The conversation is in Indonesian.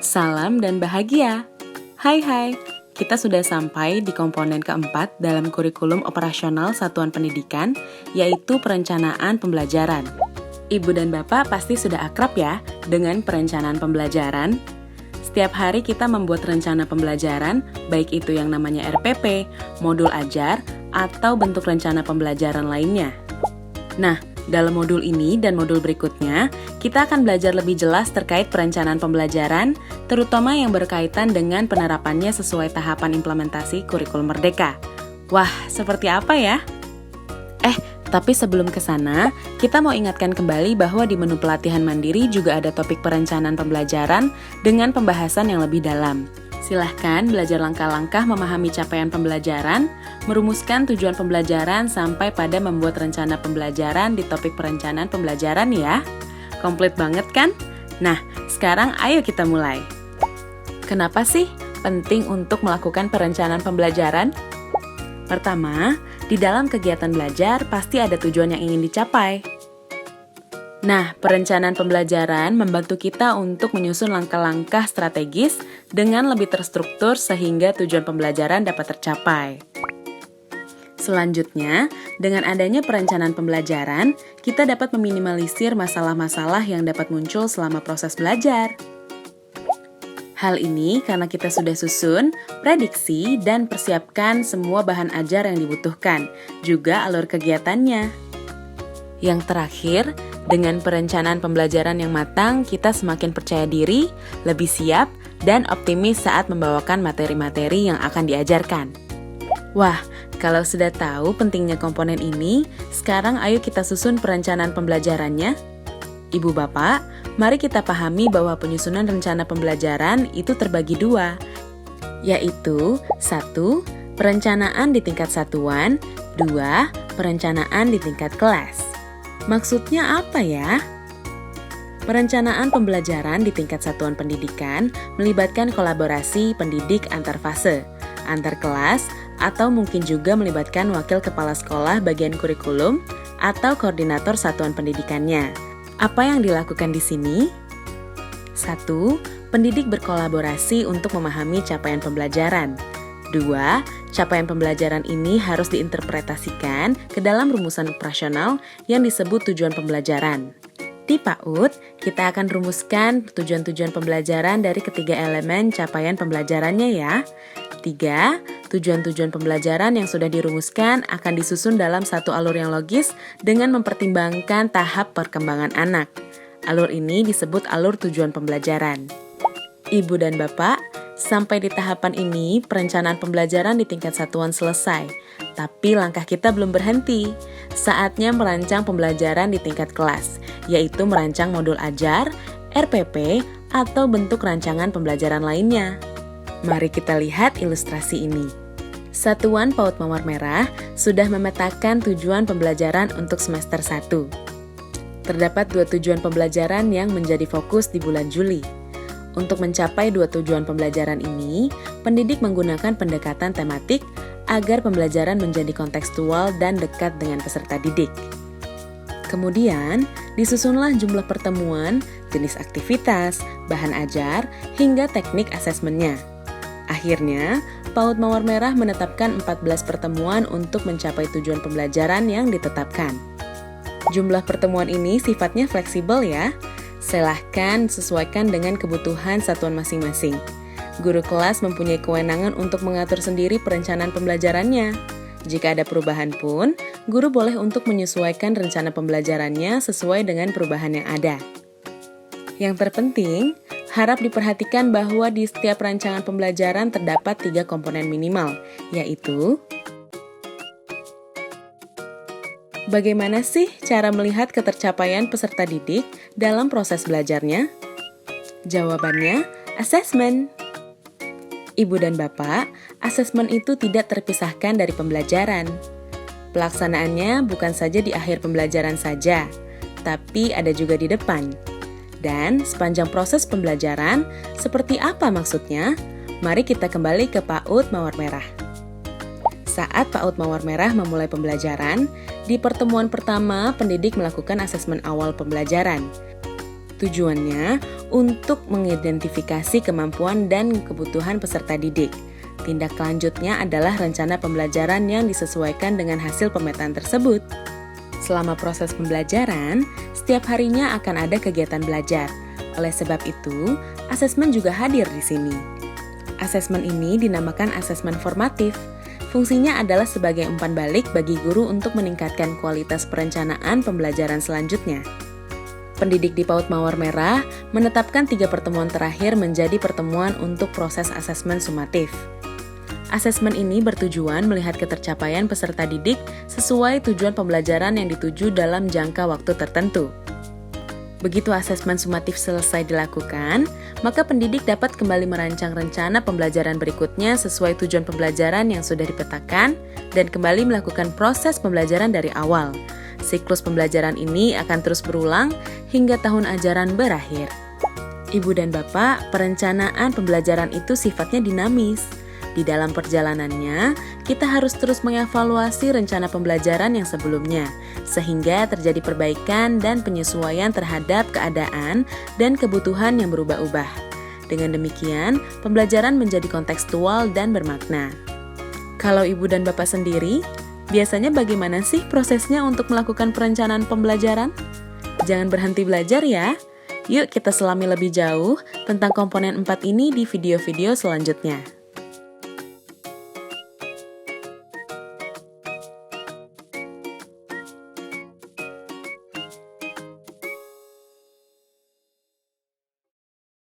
Salam dan bahagia. Hai, kita sudah sampai di komponen keempat dalam kurikulum operasional satuan pendidikan, yaitu perencanaan pembelajaran. Ibu dan Bapak pasti sudah akrab ya dengan perencanaan pembelajaran. Setiap hari kita membuat rencana pembelajaran, baik itu yang namanya RPP, modul ajar, atau bentuk rencana pembelajaran lainnya. Nah, dalam modul ini dan modul berikutnya, kita akan belajar lebih jelas terkait perencanaan pembelajaran, terutama yang berkaitan dengan penerapannya sesuai tahapan implementasi kurikulum Merdeka. Wah, seperti apa ya? Tapi sebelum ke sana, kita mau ingatkan kembali bahwa di menu pelatihan mandiri juga ada topik perencanaan pembelajaran dengan pembahasan yang lebih dalam. Silahkan belajar langkah-langkah memahami capaian pembelajaran, merumuskan tujuan pembelajaran sampai pada membuat rencana pembelajaran di topik perencanaan pembelajaran ya. Komplit banget kan? Nah, sekarang ayo kita mulai. Kenapa sih penting untuk melakukan perencanaan pembelajaran? Pertama, di dalam kegiatan belajar pasti ada tujuan yang ingin dicapai. Nah, perencanaan pembelajaran membantu kita untuk menyusun langkah-langkah strategis dengan lebih terstruktur sehingga tujuan pembelajaran dapat tercapai. Selanjutnya, dengan adanya perencanaan pembelajaran, kita dapat meminimalisir masalah-masalah yang dapat muncul selama proses belajar. Hal ini karena kita sudah susun, prediksi, dan persiapkan semua bahan ajar yang dibutuhkan, juga alur kegiatannya. Yang terakhir, dengan perencanaan pembelajaran yang matang, kita semakin percaya diri, lebih siap, dan optimis saat membawakan materi-materi yang akan diajarkan. Wah, kalau sudah tahu pentingnya komponen ini, sekarang ayo kita susun perencanaan pembelajarannya. Ibu Bapak, mari kita pahami bahwa penyusunan rencana pembelajaran itu terbagi dua, yaitu 1. Perencanaan di tingkat satuan, 2. Perencanaan di tingkat kelas. Maksudnya apa ya? Perencanaan pembelajaran di tingkat satuan pendidikan melibatkan kolaborasi pendidik antar fase, antar kelas, atau mungkin juga melibatkan wakil kepala sekolah bagian kurikulum atau koordinator satuan pendidikannya. Apa yang dilakukan di sini? 1. Pendidik berkolaborasi untuk memahami capaian pembelajaran. 2. Capaian pembelajaran ini harus diinterpretasikan ke dalam rumusan operasional yang disebut tujuan pembelajaran. Di PAUD, kita akan rumuskan tujuan-tujuan pembelajaran dari ketiga elemen capaian pembelajarannya ya. 3. Tujuan-tujuan pembelajaran yang sudah dirumuskan akan disusun dalam satu alur yang logis dengan mempertimbangkan tahap perkembangan anak. Alur ini disebut alur tujuan pembelajaran. Ibu dan Bapak, sampai di tahapan ini, perencanaan pembelajaran di tingkat satuan selesai. Tapi langkah kita belum berhenti. Saatnya merancang pembelajaran di tingkat kelas, yaitu merancang modul ajar, RPP, atau bentuk rancangan pembelajaran lainnya. Mari kita lihat ilustrasi ini. Satuan PAUD Mawar Merah sudah memetakan tujuan pembelajaran untuk semester 1. Terdapat 2 tujuan pembelajaran yang menjadi fokus di bulan Juli. Untuk mencapai 2 tujuan pembelajaran ini, pendidik menggunakan pendekatan tematik agar pembelajaran menjadi kontekstual dan dekat dengan peserta didik. Kemudian, disusunlah jumlah pertemuan, jenis aktivitas, bahan ajar, hingga teknik asesmennya. Akhirnya, PAUD Mawar Merah menetapkan 14 pertemuan untuk mencapai tujuan pembelajaran yang ditetapkan. Jumlah pertemuan ini sifatnya fleksibel ya. Silahkan sesuaikan dengan kebutuhan satuan masing-masing. Guru kelas mempunyai kewenangan untuk mengatur sendiri perencanaan pembelajarannya. Jika ada perubahan pun, guru boleh untuk menyesuaikan rencana pembelajarannya sesuai dengan perubahan yang ada. Yang terpenting, harap diperhatikan bahwa di setiap rancangan pembelajaran terdapat 3 komponen minimal, yaitu bagaimana sih cara melihat ketercapaian peserta didik dalam proses belajarnya? Jawabannya, asesmen. Ibu dan Bapak, asesmen itu tidak terpisahkan dari pembelajaran. Pelaksanaannya bukan saja di akhir pembelajaran saja, tapi ada juga di depan. Dan sepanjang proses pembelajaran, seperti apa maksudnya? Mari kita kembali ke PAUD Mawar Merah. Saat PAUD Mawar Merah memulai pembelajaran, di pertemuan pertama pendidik melakukan asesmen awal pembelajaran. Tujuannya untuk mengidentifikasi kemampuan dan kebutuhan peserta didik. Tindak lanjutnya adalah rencana pembelajaran yang disesuaikan dengan hasil pemetaan tersebut. Selama proses pembelajaran, setiap harinya akan ada kegiatan belajar. Oleh sebab itu, asesmen juga hadir di sini. Asesmen ini dinamakan asesmen formatif. Fungsinya adalah sebagai umpan balik bagi guru untuk meningkatkan kualitas perencanaan pembelajaran selanjutnya. Pendidik di PAUD Mawar Merah menetapkan 3 pertemuan terakhir menjadi pertemuan untuk proses asesmen sumatif. Asesmen ini bertujuan melihat ketercapaian peserta didik sesuai tujuan pembelajaran yang dituju dalam jangka waktu tertentu. Begitu asesmen sumatif selesai dilakukan, maka pendidik dapat kembali merancang rencana pembelajaran berikutnya sesuai tujuan pembelajaran yang sudah dipetakan dan kembali melakukan proses pembelajaran dari awal. Siklus pembelajaran ini akan terus berulang hingga tahun ajaran berakhir. Ibu dan Bapak, perencanaan pembelajaran itu sifatnya dinamis. Di dalam perjalanannya, kita harus terus mengevaluasi rencana pembelajaran yang sebelumnya, sehingga terjadi perbaikan dan penyesuaian terhadap keadaan dan kebutuhan yang berubah-ubah. Dengan demikian, pembelajaran menjadi kontekstual dan bermakna. Kalau Ibu dan Bapak sendiri, biasanya bagaimana sih prosesnya untuk melakukan perencanaan pembelajaran? Jangan berhenti belajar ya! Yuk kita selami lebih jauh tentang komponen 4 ini di video-video selanjutnya.